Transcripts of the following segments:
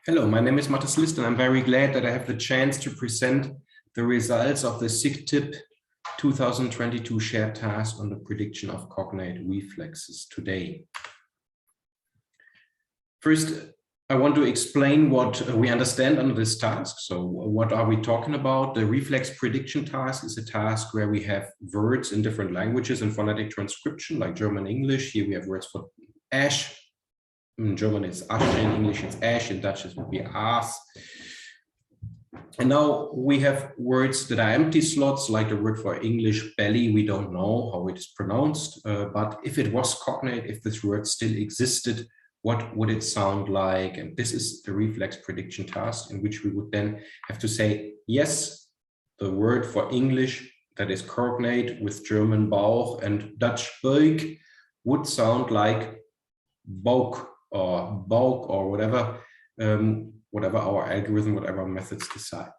Hello, my name is Mattis List, and I'm very glad that I have the chance to present the results of the SIGTYP 2022 shared task on the prediction of cognate reflexes today. First, I want to explain what we understand under this task. So what are we talking about? The reflex prediction task is a task where we have words in different languages and phonetic transcription, like German, English. Here we have words for ash. In German it's Asche, in English it's ash, in Dutch it would be aas. And now we have words that are empty slots, like the word for English belly. We don't know how it is pronounced, but if it was cognate, if this word still existed, what would it sound like? And this is the reflex prediction task, in which we would then have to say, yes, the word for English that is cognate with German Bauch and Dutch Buik would sound like Bauch or bulk or whatever, whatever our algorithm, whatever methods decide.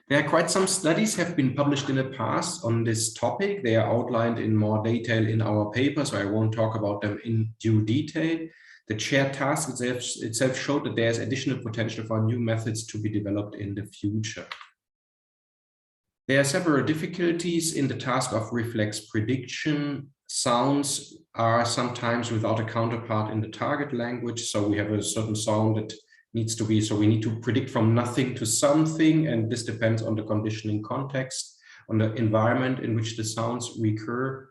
There are quite some studies have been published in the past on this topic. They are outlined in more detail in our paper, so I won't talk about them in due detail. The shared task itself showed that there's additional potential for new methods to be developed in the future. There are several difficulties in the task of reflex prediction. Sounds are sometimes without a counterpart in the target language. So we have a certain sound that needs to be, so we need to predict from nothing to something. And this depends on the conditioning context, on the environment in which the sounds recur.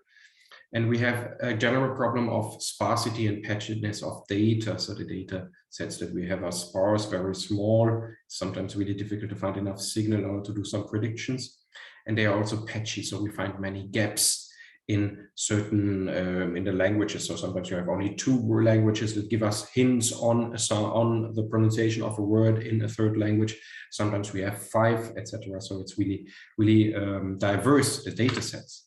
And we have a general problem of sparsity and patchiness of data. So the data sets that we have are sparse, very small, sometimes really difficult to find enough signal in order to do some predictions. And they are also patchy, so we find many gaps in certain in the languages. So sometimes you have only two languages that give us hints on the pronunciation of a word in a third language. Sometimes we have 5, etc. So it's really diverse, the data sets.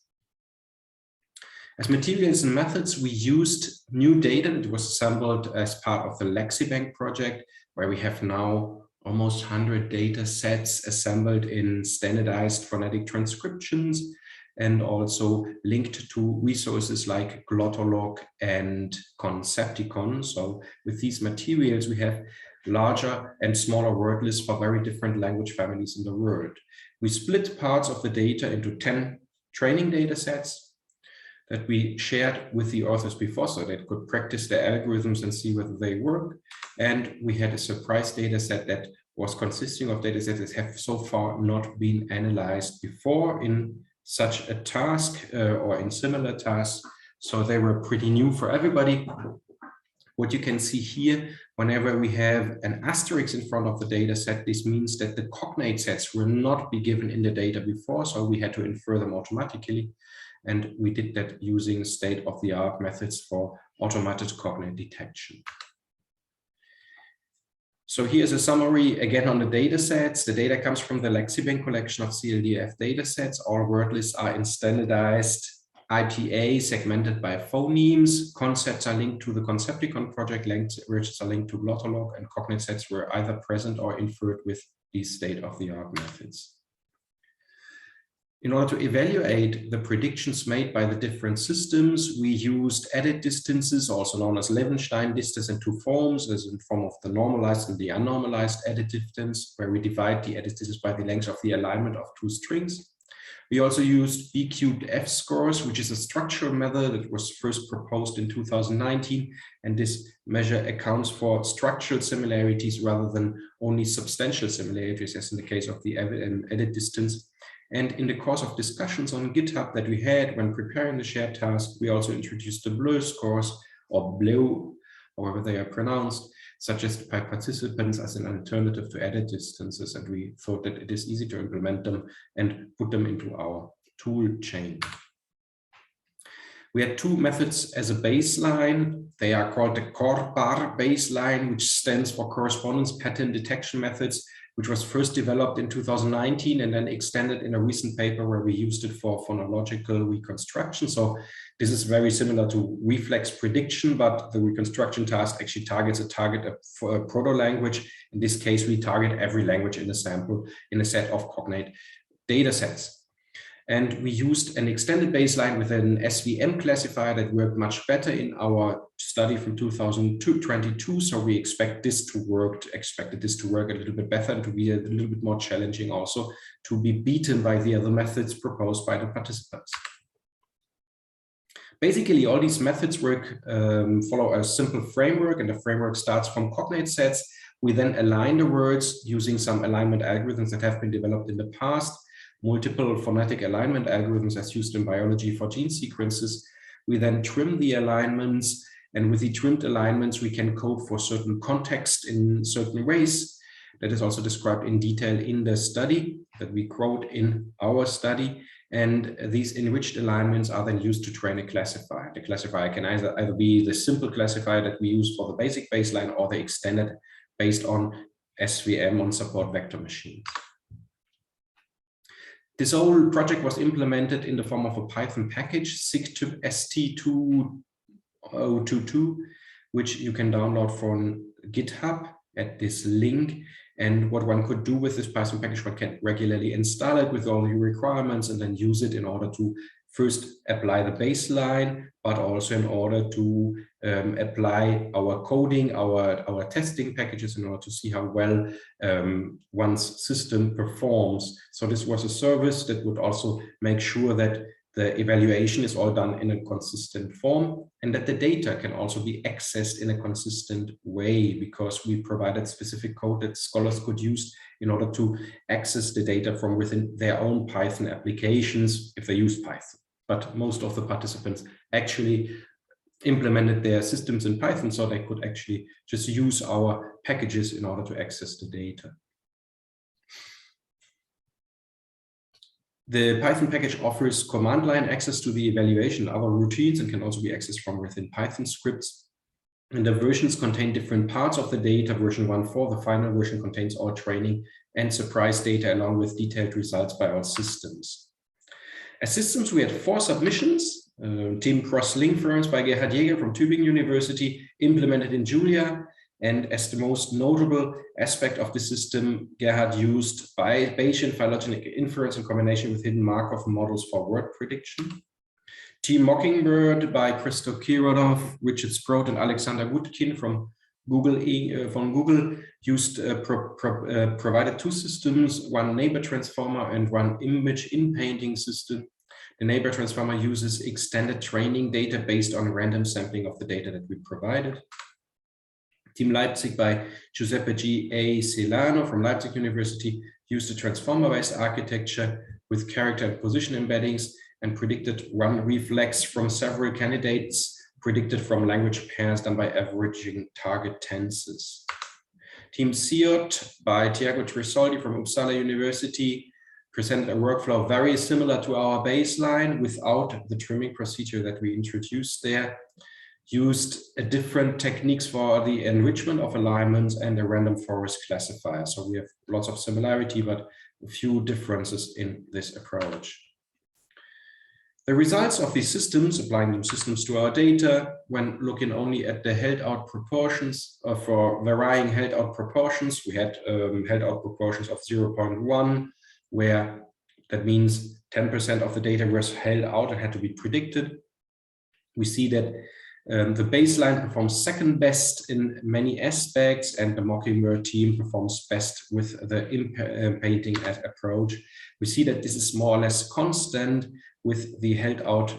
As materials and methods, we used new data that was assembled as part of the Lexibank project, where we have now almost 100 data sets assembled in standardized phonetic transcriptions, and also linked to resources like Cotterell and Concepticon. So with these materials, we have larger and smaller word lists for very different language families in the world. We split parts of the data into 10 training data sets that we shared with the authors before, so they could practice their algorithms and see whether they work. And we had a surprise data set that was consisting of data sets that have so far not been analyzed before in such a task or in similar tasks. So they were pretty new for everybody. What you can see here, whenever we have an asterisk in front of the data set, this means that the cognate sets will not be given in the data before, so we had to infer them automatically. And we did that using state-of-the-art methods for automated cognate detection. So here's a summary again on the data sets. The data comes from the Lexibank collection of CLDF data sets. All word lists are in standardized IPA segmented by phonemes. Concepts are linked to the Concepticon project, languages are linked to Cotterell, and cognate sets were either present or inferred with these state-of-the-art methods. In order to evaluate the predictions made by the different systems, we used edit distances, also known as Levenshtein distance, in two forms, as in the form of the normalized and the unnormalized edit distance, where we divide the edit distance by the length of the alignment of two strings. We also used B-cubed F-scores, which is a structural method that was first proposed in 2019, and this measure accounts for structural similarities rather than only substantial similarities, as in the case of the edit distance. And in the course of discussions on GitHub that we had when preparing the shared task, we also introduced the bleu scores, or bleu, however they are pronounced, suggested by participants as an alternative to edit distances. And we thought that it is easy to implement them and put them into our tool chain. We had two methods as a baseline. They are called the CORPAR baseline, which stands for correspondence pattern detection methods, which was first developed in 2019 and then extended in a recent paper where we used it for phonological reconstruction. So this is very similar to reflex prediction, but the reconstruction task actually targets for a proto-language. In this case, we target every language in the sample in a set of cognate data sets. And we used an extended baseline with an SVM classifier that worked much better in our study from 2022. So we expected this to work a little bit better and to be a little bit more challenging also to be beaten by the other methods proposed by the participants. Basically, all these methods follow a simple framework, and the framework starts from cognate sets. We then align the words using some alignment algorithms that have been developed in the past, multiple phonetic alignment algorithms as used in biology for gene sequences. We then trim the alignments, and with the trimmed alignments, we can code for certain context in certain ways. That is also described in detail in the study that we quote in our study. And these enriched alignments are then used to train a classifier. The classifier can either be the simple classifier that we use for the basic baseline or the extended based on SVM on support vector machines. This whole project was implemented in the form of a Python package, SIGTYP ST2022, which you can download from GitHub at this link. And what one could do with this Python package, one can regularly install it with all the requirements and then use it in order to first apply the baseline, but also in order to apply our coding, our testing packages in order to see how well one's system performs. So this was a service that would also make sure that the evaluation is all done in a consistent form and that the data can also be accessed in a consistent way, because we provided specific code that scholars could use in order to access the data from within their own Python applications if they use Python. But most of the participants actually implemented their systems in Python, so they could actually just use our packages in order to access the data. The Python package offers command line access to the evaluation and other routines and can also be accessed from within Python scripts. And the versions contain different parts of the data. Version 1.4, the final version, contains all training and surprise data along with detailed results by all systems. As systems, we had 4 submissions. Team Cross-Link Inference by Gerhard Jäger from Tübingen University, implemented in Julia. And as the most notable aspect of the system, Gerhard used Bayesian phylogenetic inference in combination with hidden Markov models for word prediction. Team Mockingbird by Christo Kirodov, Richard Sproat, and Alexander Gutkin from Google provided 2 systems, one neighbor transformer and one image inpainting system. The neighbor transformer uses extended training data based on random sampling of the data that we provided. Team Leipzig by Giuseppe G.A. Celano from Leipzig University used a transformer-based architecture with character and position embeddings and predicted one reflex from several candidates predicted from language pairs done by averaging target tenses. Team SIOT by Tiago Trisoldi from Uppsala University presented a workflow very similar to our baseline without the trimming procedure that we introduced there. Used different techniques for the enrichment of alignments and a random forest classifier. So we have lots of similarity, but a few differences in this approach. The results of these systems, applying new systems to our data, when looking only at the held out proportions for varying held out proportions, we had held out proportions of 0.1, where that means 10% of the data was held out and had to be predicted. We see that the baseline performs second best in many aspects, and the Mockingbird team performs best with the painting approach. We see that this is more or less constant with the held out.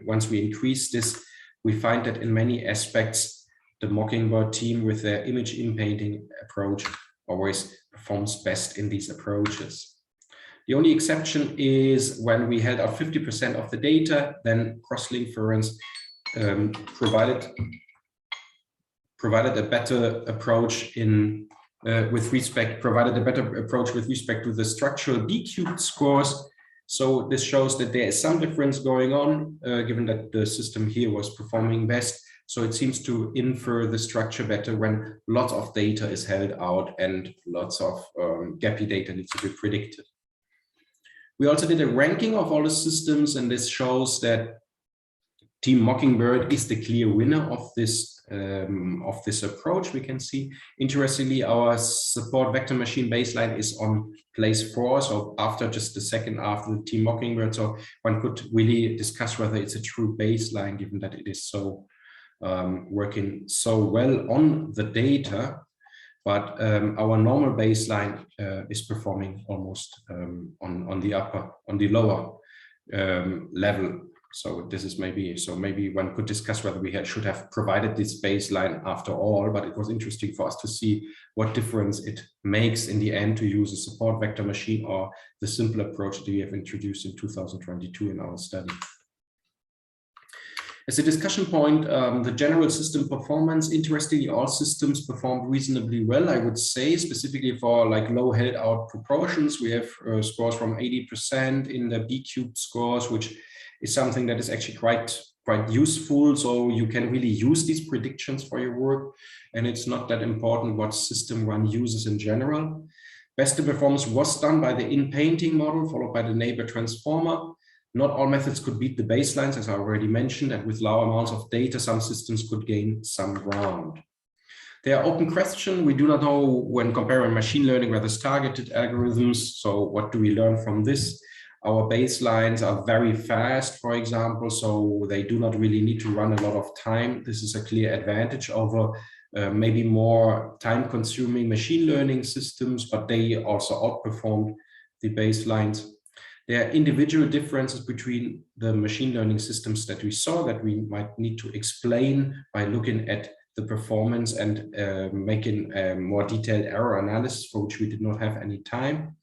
Once we increase this, we find that in many aspects, the Mockingbird team with their image inpainting approach always performs best in these approaches. The only exception is when we held out 50% of the data, then cross-link inference provided a better approach with respect to the structural B-cubed scores. So this shows that there is some difference going on, given that the system here was performing best. So it seems to infer the structure better when lots of data is held out and lots of gappy data needs to be predicted. We also did a ranking of all the systems, and this shows that Team Mockingbird is the clear winner of this of this approach, we can see. Interestingly, our support vector machine baseline is on place 4, so after just the second after the team Mockingbird. So one could really discuss whether it's a true baseline, given that it is so working so well on the data. But our normal baseline is performing almost on the lower level. So this is maybe one could discuss whether we should have provided this baseline after all, but it was interesting for us to see what difference it makes in the end to use a support vector machine or the simple approach that we have introduced in 2022 in our study. As a discussion point, the general system performance, interestingly, all systems performed reasonably well, I would say, specifically for like low held out proportions. We have scores from 80% in the B-cubed scores, which is something that is actually quite useful. So you can really use these predictions for your work, and it's not that important what system one uses in general. Best performance was done by the in-painting model, followed by the neighbor transformer. Not all methods could beat the baselines, as I already mentioned, and with low amounts of data, some systems could gain some ground. There are open questions. We do not know when comparing machine learning whether it's targeted algorithms. So what do we learn from this? Our baselines are very fast, for example, so they do not really need to run a lot of time. This is a clear advantage over maybe more time-consuming machine learning systems, but they also outperformed the baselines. There are individual differences between the machine learning systems that we saw that we might need to explain by looking at the performance and making a more detailed error analysis, for which we did not have any time.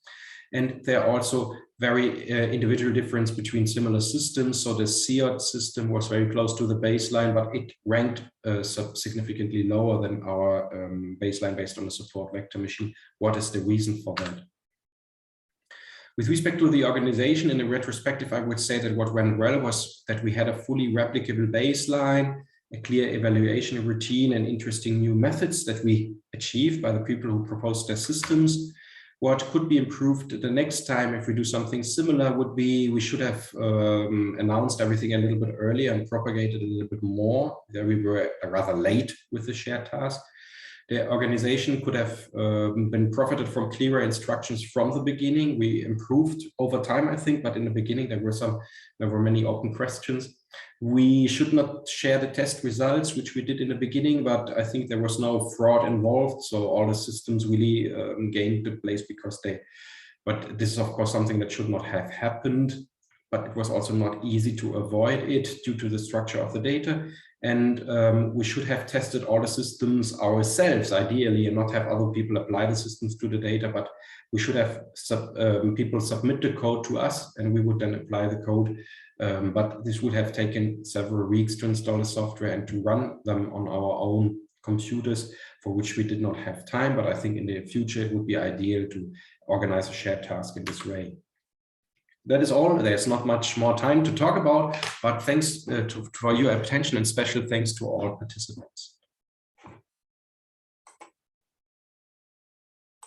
And there are also very individual difference between similar systems. So the CIOT system was very close to the baseline, but it ranked significantly lower than our baseline based on the support vector machine. What is the reason for that? With respect to the organization, in a retrospective, I would say that what went well was that we had a fully replicable baseline, a clear evaluation routine, and interesting new methods that we achieved by the people who proposed their systems. What could be improved the next time if we do something similar would be we should have announced everything a little bit earlier and propagated a little bit more. There we were rather late with the shared task. The organization could have been profited from clearer instructions from the beginning. We improved over time, I think, but in the beginning there were many open questions. We should not share the test results, which we did in the beginning, but I think there was no fraud involved. So all the systems really gained the place because but this is of course something that should not have happened, but it was also not easy to avoid it due to the structure of the data. And we should have tested all the systems ourselves, ideally, and not have other people apply the systems to the data, but we should have people submit the code to us and we would then apply the code. But this would have taken several weeks to install the software and to run them on our own computers, for which we did not have time. But I think in the future, it would be ideal to organize a shared task in this way. That is all. There's not much more time to talk about, but thanks for your attention and special thanks to all participants.